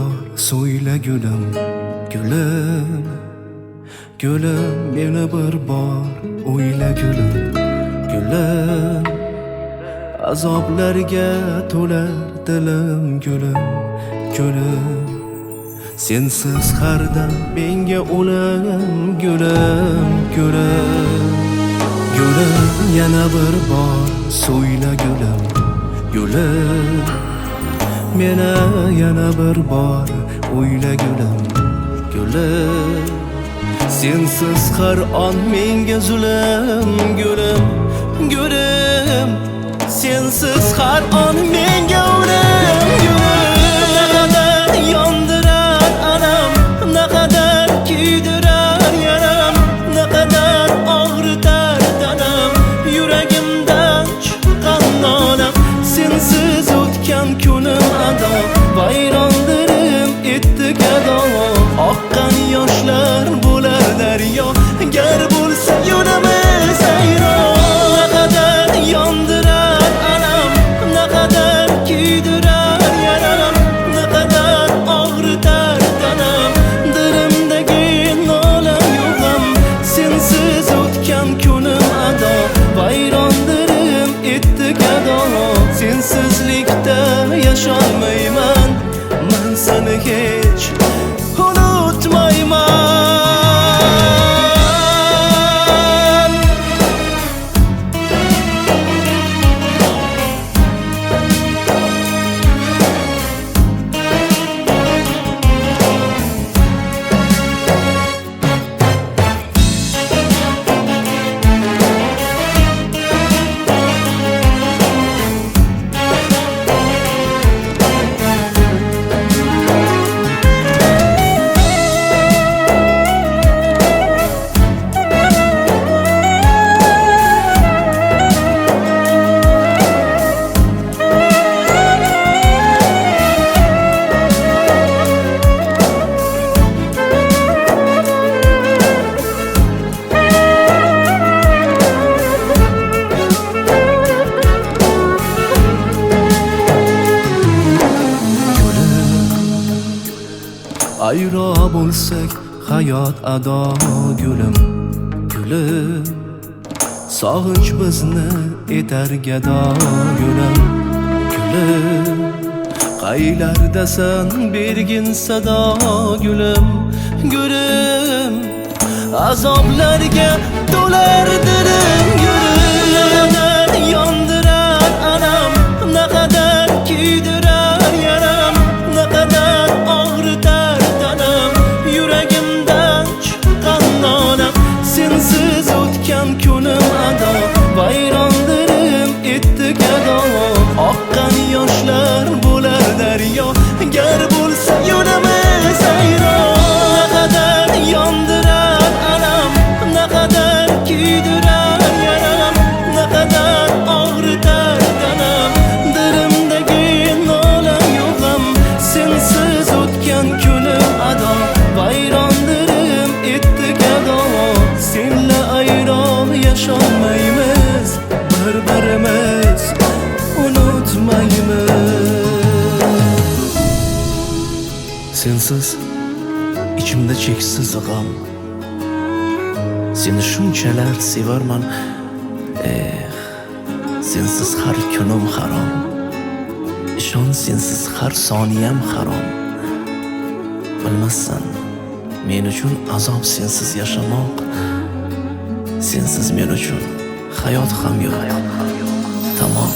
bor so'yla gulim, gulim, gulim, meni bir bor o'yla gulim, gulim. Azoblarga to'lar dilim, gulim, gulim. Sensiz har dam menga o'lim, gulim, gulim, gulim. Yana bir bor so'yla gulim, gulim, meni yana bir bor o'yla gulim, gulim. Sensiz har on menga zulm, gulim, gulim. Sensiz har on menga o'lim, gulim. Naqadar yondirar anam, naqadar kuydirar yaram, naqadar og'ritar tanam, yuragimdan chiqqan nolam. Sensiz o'tgan kunim ado, vayrondirim etdi gado. Oqqan yoshlar bo'lar daryo, gar bo'lsa yo'limiz ayron. Naqadar yondirar anam, naqadar kuydirar yaram, naqadar og'ritar tanam, dilimdagi nolam yo'g'am. Sensiz o'tgan kunim ado, vayrondirim etdi gado. Sensizlikda yasholmayman, men seni hech unutmayman. Ayro bo'lsak hayot ado, gulim, gulim. Sog'inch bizni etar gado, gulim, gulim. Qaylardasan bergin sado, gulim, gulim. Azoblarga to'lar dilim, gulim. Naqadar yondirar anam, naqadar kuydirar yaram, naqadar og'ritar tanam, yuragimdan chiqqan nolam. Sensiz o'tgan kunim ado, vayrondirim etdi gado. Oqqan yoshlar bo'lar daryo, gar bo'lsa yo'limiz ayron. Naqadar yondirar anam, naqadar kuydirar yaram, naqadar og'ritar tanam, dilimdagi nolam yo'g'am. Sensiz o'tgan kunim ado, vayrondirim etdi gado. Senla ayron yasholmaymiz, bir-birimiz unutmaymiz. Sensiz ichimda cheksiz g'am, seni shunchalar sevarman. Sensiz har kunim harom, ishon sensiz har soniyam harom. Bilmassan men uchun azob sensiz yashamoq, sensiz men uchun hayot ham yo'q. Tamom.